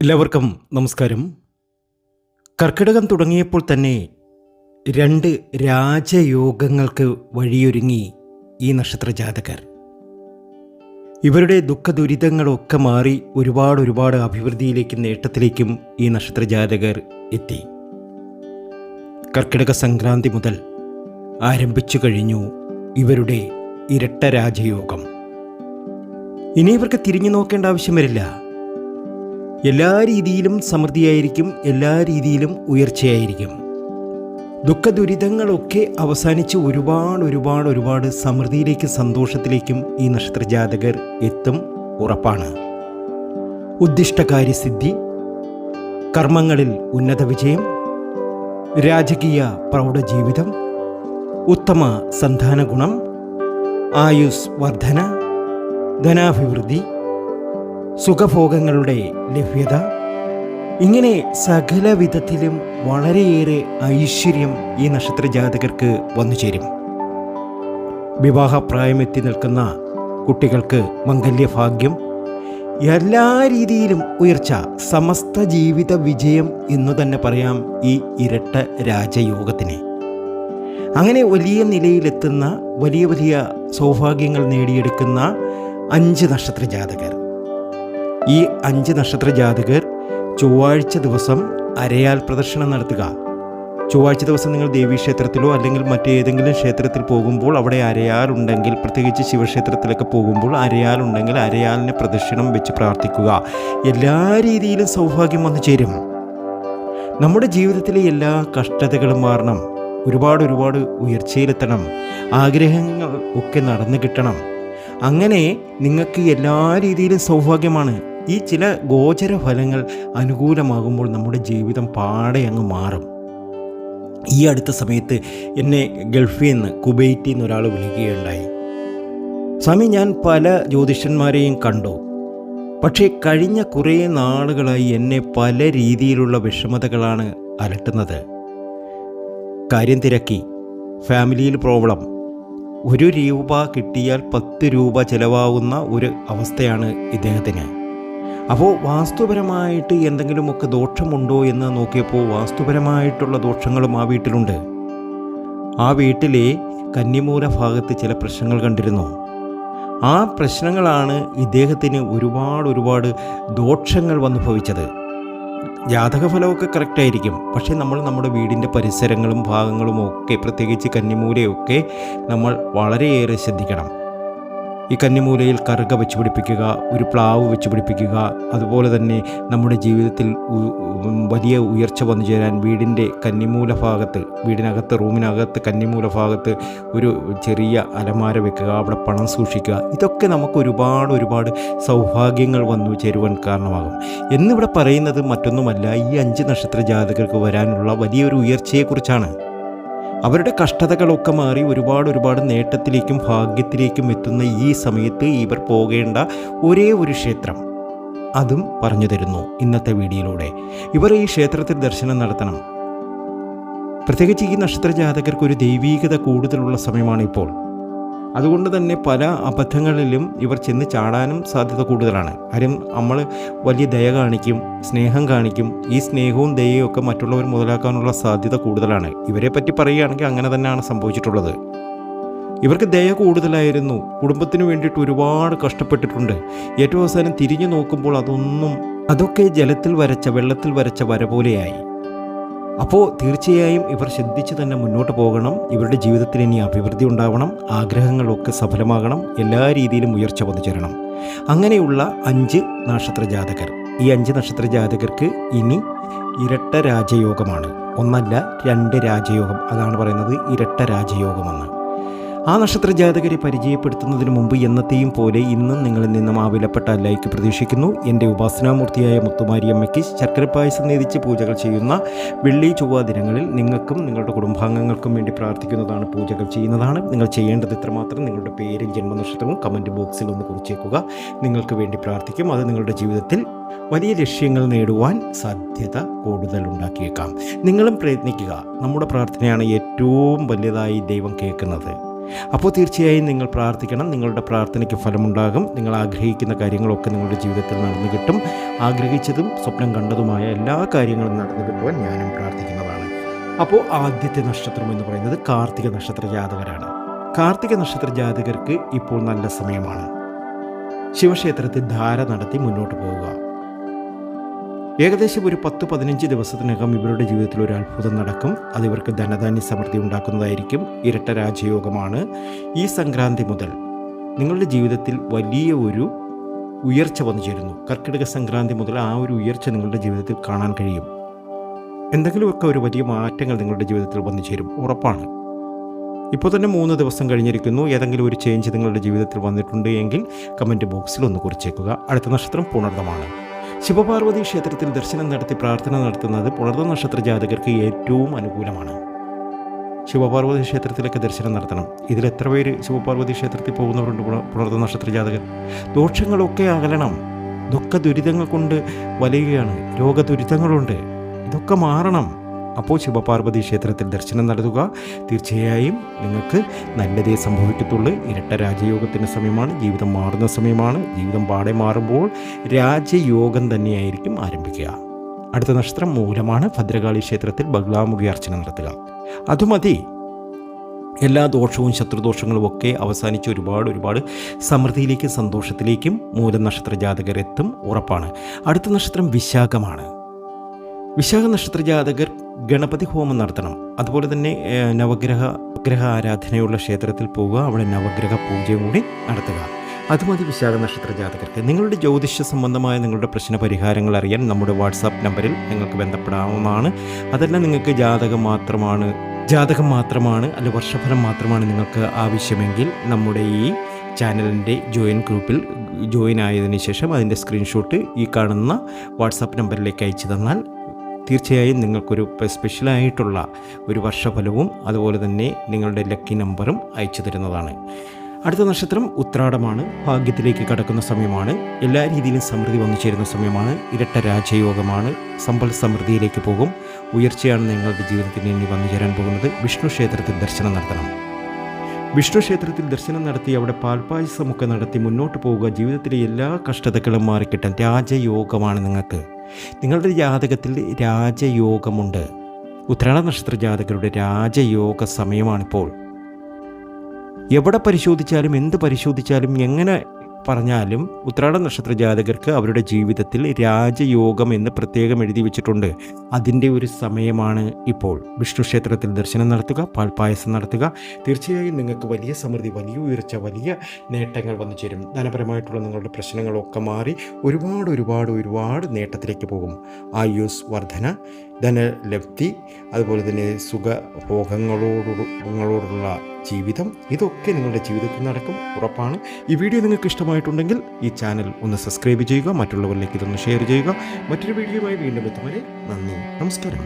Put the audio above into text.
എല്ലാവർക്കും നമസ്കാരം. കർക്കിടകം തുടങ്ങിയപ്പോൾ തന്നെ രണ്ട് രാജയോഗങ്ങൾക്ക് വഴിയൊരുങ്ങി ഈ നക്ഷത്ര ജാതകർ. ഇവരുടെ ദുഃഖ ദുരിതങ്ങളൊക്കെ മാറി ഒരുപാട് അഭിവൃദ്ധിയിലേക്കും നേട്ടത്തിലേക്കും ഈ നക്ഷത്ര ജാതകർ എത്തി. കർക്കിടക സംക്രാന്തി മുതൽ ആരംഭിച്ചു കഴിഞ്ഞു ഇവരുടെ ഇരട്ട രാജയോഗം. ഇനി ഇവർക്ക് തിരിഞ്ഞു നോക്കേണ്ട ആവശ്യം വരില്ല. എല്ലാ രീതിയിലും സമൃദ്ധിയായിരിക്കും, എല്ലാ രീതിയിലും ഉയർച്ചയായിരിക്കും. ദുഃഖ ദുരിതങ്ങളൊക്കെ അവസാനിച്ച് ഒരുപാട് സമൃദ്ധിയിലേക്കും സന്തോഷത്തിലേക്കും ഈ നക്ഷത്ര ജാതകർ എത്തും, ഉറപ്പാണ്. ഉദ്ദിഷ്ടകാര്യസിദ്ധി, കർമ്മങ്ങളിൽ ഉന്നത വിജയം, രാജകീയ പ്രൗഢ ജീവിതം, ഉത്തമ സന്താന ഗുണം, ആയുസ് വർധന, ധനാഭിവൃദ്ധി, സുഖഭോഗങ്ങളുടെ ലഭ്യത, ഇങ്ങനെ സകല വിധത്തിലും വളരെയേറെ ഐശ്വര്യം ഈ നക്ഷത്ര ജാതകർക്ക് വന്നു ചേരും. വിവാഹപ്രായമെത്തി നിൽക്കുന്ന കുട്ടികൾക്ക് മംഗല്യഭാഗ്യം, എല്ലാ രീതിയിലും ഉയർച്ച, സമസ്ത ജീവിത വിജയം എന്നു തന്നെ പറയാം ഈ ഇരട്ട രാജയോഗത്തിന്. അങ്ങനെ വലിയ നിലയിലെത്തുന്ന വലിയ സൗഭാഗ്യങ്ങൾ നേടിയെടുക്കുന്ന 5 നക്ഷത്ര ജാതകർ. ഈ 5 നക്ഷത്ര ജാതകർ ചൊവ്വാഴ്ച ദിവസം അരയാൽ പ്രദർശനം നടത്തുക. ചൊവ്വാഴ്ച ദിവസം നിങ്ങൾ ദേവീക്ഷേത്രത്തിലോ അല്ലെങ്കിൽ മറ്റേതെങ്കിലും ക്ഷേത്രത്തിൽ പോകുമ്പോൾ അവിടെ അരയാലുണ്ടെങ്കിൽ, പ്രത്യേകിച്ച് ശിവക്ഷേത്രത്തിലൊക്കെ പോകുമ്പോൾ അരയാലുണ്ടെങ്കിൽ അരയാലിനെ പ്രദക്ഷിണം വെച്ച് പ്രാർത്ഥിക്കുക. എല്ലാ രീതിയിലും സൗഭാഗ്യം വന്നു ചേരും. നമ്മുടെ ജീവിതത്തിലെ എല്ലാ കഷ്ടതകളും മാറണം, ഒരുപാട് ഉയർച്ചയിലെത്തണം, ആഗ്രഹങ്ങൾ ഒക്കെ നടന്നു കിട്ടണം. അങ്ങനെ നിങ്ങൾക്ക് എല്ലാ രീതിയിലും സൗഭാഗ്യമാണ്. ഈ ചില ഗോചര ഫലങ്ങൾ അനുകൂലമാകുമ്പോൾ നമ്മുടെ ജീവിതം പാടെ അങ്ങ് മാറും. ഈ അടുത്ത സമയത്ത് എന്നെ ഗൾഫിൽ നിന്ന്, കുവൈറ്റിൽ നിന്ന് ഒരാൾ വിളിക്കുകയുണ്ടായി. സ്വാമി, ഞാൻ പല ജ്യോതിഷന്മാരെയും കണ്ടു, പക്ഷേ കഴിഞ്ഞ കുറേ നാളുകളായി എന്നെ പല രീതിയിലുള്ള വിഷമതകളാണ് അലട്ടുന്നത്. കാര്യം തിരക്കി, ഫാമിലിയിൽ പ്രോബ്ലം, 1 രൂപ കിട്ടിയാൽ 10 രൂപ ചിലവാകുന്ന ഒരു അവസ്ഥയാണ് ഇദ്ദേഹത്തിന്. അപ്പോൾ വാസ്തുപരമായിട്ട് എന്തെങ്കിലുമൊക്കെ ദോഷമുണ്ടോ എന്ന് നോക്കിയപ്പോൾ വാസ്തുപരമായിട്ടുള്ള ദോഷങ്ങളും ആ വീട്ടിലുണ്ട്. ആ വീട്ടിലെ കന്നിമൂല ഭാഗത്ത് ചില പ്രശ്നങ്ങൾ കണ്ടിരുന്നു. ആ പ്രശ്നങ്ങളാണ് ഇദ്ദേഹത്തിന് ഒരുപാട് ദോഷങ്ങൾ വന്നു ഭവിച്ചത്. ജാതകഫലമൊക്കെ കറക്റ്റായിരിക്കും, പക്ഷേ നമ്മൾ നമ്മുടെ വീടിൻ്റെ പരിസരങ്ങളും ഭാഗങ്ങളും ഒക്കെ, പ്രത്യേകിച്ച് കന്നിമൂലയൊക്കെ നമ്മൾ വളരെയേറെ ശ്രദ്ധിക്കണം. ഈ കന്നിമൂലയിൽ കറുക വെച്ച് പിടിപ്പിക്കുക, ഒരു പ്ലാവ് വെച്ച് പിടിപ്പിക്കുക. അതുപോലെ തന്നെ നമ്മുടെ ജീവിതത്തിൽ വലിയ ഉയർച്ച വന്നു ചേരാൻ വീടിൻ്റെ കന്നിമൂല ഭാഗത്ത്, വീടിനകത്ത് റൂമിനകത്ത് കന്നിമൂല ഭാഗത്ത് ഒരു ചെറിയ അലമാര വെക്കുക, അവിടെ പണം സൂക്ഷിക്കുക. ഇതൊക്കെ നമുക്ക് ഒരുപാട് സൗഭാഗ്യങ്ങൾ വന്നു ചേരുവാൻ കാരണമാകും. എന്നിവിടെ പറയുന്നത് മറ്റൊന്നുമല്ല, ഈ 5 നക്ഷത്ര ജാതകർക്ക് വരാനുള്ള വലിയൊരു ഉയർച്ചയെക്കുറിച്ചാണ്. അവരുടെ കഷ്ടതകളൊക്കെ മാറി ഒരുപാട് നേട്ടത്തിലേക്കും ഭാഗ്യത്തിലേക്കും എത്തുന്ന ഈ സമയത്ത് ഇവർ പോകേണ്ട ഒരേ ഒരു ക്ഷേത്രം, അതും പറഞ്ഞു തരുന്നു ഇന്നത്തെ വീഡിയോയിലൂടെ. ഇവർ ഈ ക്ഷേത്രത്തിൽ ദർശനം നടത്തണം. പ്രത്യേകിച്ച് ഈ നക്ഷത്ര ജാതകർക്ക് ഒരു ദൈവീകത കൂടുതലുള്ള സമയമാണ് ഇപ്പോൾ. അതുകൊണ്ട് തന്നെ പല അബദ്ധങ്ങളിലും ഇവർ ചെന്ന് ചാടാനും സാധ്യത കൂടുതലാണ്. കാര്യം നമ്മൾ വലിയ ദയ കാണിക്കും, സ്നേഹം കാണിക്കും. ഈ സ്നേഹവും ദയയും ഒക്കെ മറ്റുള്ളവർ മുതലാക്കാനുള്ള സാധ്യത കൂടുതലാണ്. ഇവരെ പറ്റി പറയുകയാണെങ്കിൽ അങ്ങനെ തന്നെയാണ് സംഭവിച്ചിട്ടുള്ളത്. ഇവർക്ക് ദയ കൂടുതലായിരുന്നു, കുടുംബത്തിന് വേണ്ടിയിട്ട് ഒരുപാട് കഷ്ടപ്പെട്ടിട്ടുണ്ട്. ഏറ്റവും അവസാനം തിരിഞ്ഞു നോക്കുമ്പോൾ അതൊക്കെ വെള്ളത്തിൽ വരച്ച വര പോലെയായി. അപ്പോൾ തീർച്ചയായും ഇവർ ശ്രദ്ധിച്ച് തന്നെ മുന്നോട്ട് പോകണം. ഇവരുടെ ജീവിതത്തിൽ ഇനി അഭിവൃദ്ധി ഉണ്ടാവണം, ആഗ്രഹങ്ങളൊക്കെ സഫലമാകണം, എല്ലാ രീതിയിലും ഉയർച്ച വന്നു ചേരണം. അങ്ങനെയുള്ള 5 നക്ഷത്ര ജാതകർ. ഈ 5 നക്ഷത്ര ജാതകർക്ക് ഇനി ഇരട്ട രാജയോഗമാണ്. 1 2 രാജയോഗം. അതാണ് പറയുന്നത് ഇരട്ട രാജയോഗമെന്ന്. ആ നക്ഷത്ര ജാതകരെ പരിചയപ്പെടുത്തുന്നതിന് മുമ്പ് എന്നത്തെയും പോലെ ഇന്നും നിങ്ങളിൽ നിന്നും ആ വിലപ്പെട്ട ലൈക്ക് പ്രതീക്ഷിക്കുന്നു. എൻ്റെ ഉപാസനാമൂർത്തിയായ മുത്തുമാരിയമ്മയ്ക്ക് ശർക്കര പായസം നേദിച്ച് പൂജകൾ ചെയ്യുന്ന വെള്ളി ചൊവ്വ ദിനങ്ങളിൽ നിങ്ങൾക്കും നിങ്ങളുടെ കുടുംബാംഗങ്ങൾക്കും വേണ്ടി പ്രാർത്ഥിക്കുന്നതാണ്, പൂജകൾ ചെയ്യുന്നതാണ്. നിങ്ങൾ ചെയ്യേണ്ടത് ഇത്രമാത്രം: നിങ്ങളുടെ പേരും ജന്മനക്ഷത്രവും കമൻറ്റ് ബോക്സിൽ ഒന്ന് കുറിച്ചേക്കുക. നിങ്ങൾക്ക് വേണ്ടി പ്രാർത്ഥിക്കും. അത് നിങ്ങളുടെ ജീവിതത്തിൽ വലിയ ലക്ഷ്യങ്ങൾ നേടുവാൻ സാധ്യത കൂടുതൽ ഉണ്ടാക്കിയേക്കാം. നിങ്ങളും പ്രയത്നിക്കുക. നമ്മുടെ പ്രാർത്ഥനയാണ് ഏറ്റവും വലിയതായി ദൈവം കേൾക്കുന്നത്. അപ്പോൾ തീർച്ചയായും നിങ്ങൾ പ്രാർത്ഥിക്കണം. നിങ്ങളുടെ പ്രാർത്ഥനയ്ക്ക് ഫലമുണ്ടാകും. നിങ്ങൾ ആഗ്രഹിക്കുന്ന കാര്യങ്ങളൊക്കെ നിങ്ങളുടെ ജീവിതത്തിൽ നടന്നു കിട്ടും. ആഗ്രഹിച്ചതും സ്വപ്നം കണ്ടതുമായ എല്ലാ കാര്യങ്ങളും നടന്നു കിട്ടുവാൻ ഞാനും പ്രാർത്ഥിക്കുന്നതാണ്. അപ്പോൾ ആദ്യത്തെ നക്ഷത്രം എന്ന് പറയുന്നത് കാർത്തിക നക്ഷത്ര ജാതകരാണ്. കാർത്തിക നക്ഷത്ര ജാതകർക്ക് ഇപ്പോൾ നല്ല സമയമാണ്. ശിവക്ഷേത്രത്തിൽ ധാര നടത്തി മുന്നോട്ട് പോവുക. ഏകദേശം ഒരു 10-15 ദിവസത്തിനകം ഇവരുടെ ജീവിതത്തിൽ ഒരു അത്ഭുതം നടക്കും. അത് ഇവർക്ക് ധനധാന്യ സമൃദ്ധി ഉണ്ടാക്കുന്നതായിരിക്കും. ഇരട്ട രാജയോഗമാണ്. ഈ സംക്രാന്തി മുതൽ നിങ്ങളുടെ ജീവിതത്തിൽ വലിയ ഒരു ഉയർച്ച വന്നു ചേരുന്നു. കർക്കിടക സംക്രാന്തി മുതൽ ആ ഒരു ഉയർച്ച നിങ്ങളുടെ ജീവിതത്തിൽ കാണാൻ കഴിയും. എന്തെങ്കിലുമൊക്കെ ഒരു വലിയ മാറ്റങ്ങൾ നിങ്ങളുടെ ജീവിതത്തിൽ വന്നു ചേരും, ഉറപ്പാണ്. ഇപ്പോൾ തന്നെ 3 ദിവസം കഴിഞ്ഞിരിക്കുന്നു. ഏതെങ്കിലും ഒരു ചേഞ്ച് നിങ്ങളുടെ ജീവിതത്തിൽ വന്നിട്ടുണ്ട് എങ്കിൽ കമൻറ്റ് ബോക്സിൽ ഒന്ന് കുറിച്ചേക്കുക. അടുത്ത നക്ഷത്രം പുണർദമാണ്. ശിവപാർവതി ക്ഷേത്രത്തിൽ ദർശനം നടത്തി പ്രാർത്ഥന നടത്തുന്നത് പുണർദ നക്ഷത്ര ജാതകർക്ക് ഏറ്റവും അനുകൂലമാണ്. ശിവപാർവതി ക്ഷേത്രത്തിലേക്ക് ദർശനം നടത്തണം. ഇതിൽ എത്ര പേര് ശിവപാർവതി ക്ഷേത്രത്തിൽ പോകുന്നവരുണ്ട്? പുണർദ നക്ഷത്ര ജാതകർ. ദോഷങ്ങളൊക്കെ അകലണം. ഇതൊക്കെ ദുരിതങ്ങൾ കൊണ്ട് വലയുകയാണ്. രോഗദുരിതങ്ങളുണ്ട്. ഇതൊക്കെ മാറണം. അപ്പോൾ ശിവപാർവതി ക്ഷേത്രത്തിൽ ദർശനം നടത്തുക. തീർച്ചയായും നിങ്ങൾക്ക് നല്ലതേ സംഭവിക്കത്തുള്ളൂ. ഇരട്ട രാജയോഗത്തിൻ്റെ സമയമാണ്. ജീവിതം മാറുന്ന സമയമാണ്. ജീവിതം പാടെ മാറുമ്പോൾ രാജയോഗം തന്നെയായിരിക്കും ആരംഭിക്കുക. അടുത്ത നക്ഷത്രം മൂലമാണ്. ഭദ്രകാളി ക്ഷേത്രത്തിൽ ബഗ്ലാമുഖി അർച്ചന നടത്തുക. അതുമതി. എല്ലാ ദോഷവും ശത്രുദോഷങ്ങളും ഒക്കെ അവസാനിച്ച് ഒരുപാട് സമൃദ്ധിയിലേക്കും സന്തോഷത്തിലേക്കും മൂല നക്ഷത്ര ജാതകർ എത്തും, ഉറപ്പാണ്. അടുത്ത നക്ഷത്രം വിശാഖമാണ്. വിശാഖ നക്ഷത്ര ജാതകർ ഗണപതി ഹോമം നടത്തണം. അതുപോലെ തന്നെ നവഗ്രഹ ആരാധനയുള്ള ക്ഷേത്രത്തിൽ പോവുക. അവിടെ നവഗ്രഹ പൂജയും കൂടി നടത്തുക. അതുമതി വിശാഖ നക്ഷത്ര ജാതകർക്ക്. നിങ്ങളുടെ ജ്യോതിഷ സംബന്ധമായ നിങ്ങളുടെ പ്രശ്ന പരിഹാരങ്ങൾ അറിയാൻ നമ്മുടെ വാട്സാപ്പ് നമ്പറിൽ നിങ്ങൾക്ക് ബന്ധപ്പെടാവുന്നതാണ്. അതല്ല നിങ്ങൾക്ക് ജാതകം മാത്രമാണ് അല്ല വർഷഫലം മാത്രമാണ് നിങ്ങൾക്ക് ആവശ്യമെങ്കിൽ നമ്മുടെ ഈ ചാനലിൻ്റെ ഗ്രൂപ്പിൽ ജോയിൻ ആയതിനു ശേഷം അതിൻ്റെ സ്ക്രീൻഷോട്ട് ഈ കാണുന്ന വാട്സാപ്പ് നമ്പറിലേക്ക് അയച്ചു തന്നാൽ തീർച്ചയായും നിങ്ങൾക്കൊരു സ്പെഷ്യലായിട്ടുള്ള ഒരു വർഷഫലവും അതുപോലെ തന്നെ നിങ്ങളുടെ ലക്കി നമ്പറും അയച്ചു തരുന്നതാണ്. അടുത്ത നക്ഷത്രം ഉത്രാടമാണ്. ഭാഗ്യത്തിലേക്ക് കടക്കുന്ന സമയമാണ്. എല്ലാ രീതിയിലും സമൃദ്ധി വന്നു ചേരുന്ന സമയമാണ്. ഇരട്ട രാജയോഗമാണ്. സമ്പൽ സമൃദ്ധിയിലേക്ക് പോകും. ഉയർച്ചയാണ് നിങ്ങളുടെ ജീവിതത്തിൽ ഇനി വന്നു ചേരാൻ പോകുന്നത്. വിഷ്ണു ക്ഷേത്രത്തിൽ ദർശനം നടത്തണം. വിഷ്ണു ക്ഷേത്രത്തിൽ ദർശനം നടത്തി അവിടെ പാൽപ്പായസമൊക്കെ നടത്തി മുന്നോട്ട് പോവുക. ജീവിതത്തിലെ എല്ലാ കഷ്ടതകളും മാറിക്കിട്ടാൻ രാജയോഗമാണ് നിങ്ങൾക്ക്. നിങ്ങളുടെ ജാതകത്തിൽ രാജയോഗമുണ്ട്. ഉത്രാട നക്ഷത്ര ജാതകരുടെ രാജയോഗ സമയമാണിപ്പോൾ. എവിടെ പരിശോധിച്ചാലും എന്ത് പരിശോധിച്ചാലും എങ്ങനെ പറഞ്ഞാലും ഉത്രാട നക്ഷത്ര ജാതകർക്ക് അവരുടെ ജീവിതത്തിൽ രാജയോഗം എന്ന് പ്രത്യേകം എഴുതി വെച്ചിട്ടുണ്ട്. അതിൻ്റെ ഒരു സമയമാണ് ഇപ്പോൾ. വിഷ്ണു ക്ഷേത്രത്തിൽ ദർശനം നടത്തുക, പാൽപ്പായസം നടത്തുക. തീർച്ചയായും നിങ്ങൾക്ക് വലിയ സമൃദ്ധി, വലിയ ഉയർച്ച, വലിയ നേട്ടങ്ങൾ വന്നു ചേരും. ധനപരമായിട്ടുള്ള നിങ്ങളുടെ പ്രശ്നങ്ങളൊക്കെ മാറി ഒരുപാട് നേട്ടത്തിലേക്ക് പോകും. ആയുസ് വർധന, ധനലബ്ധി, അതുപോലെ തന്നെ സുഖഭോഗങ്ങളോടുള്ള ജീവിതം, ഇതൊക്കെ നിങ്ങളുടെ ജീവിതത്തിൽ നടക്കും, ഉറപ്പാണ്. ഈ വീഡിയോ നിങ്ങൾക്ക് ഇഷ്ടമായിട്ടുണ്ടെങ്കിൽ ഈ ചാനൽ ഒന്ന് സബ്സ്ക്രൈബ് ചെയ്യുക. മറ്റുള്ളവരിലേക്ക് ഇതൊന്ന് ഷെയർ ചെയ്യുക. മറ്റൊരു വീഡിയോയുമായി വീണ്ടും എത്തും വരെ നന്ദി, നമസ്കാരം.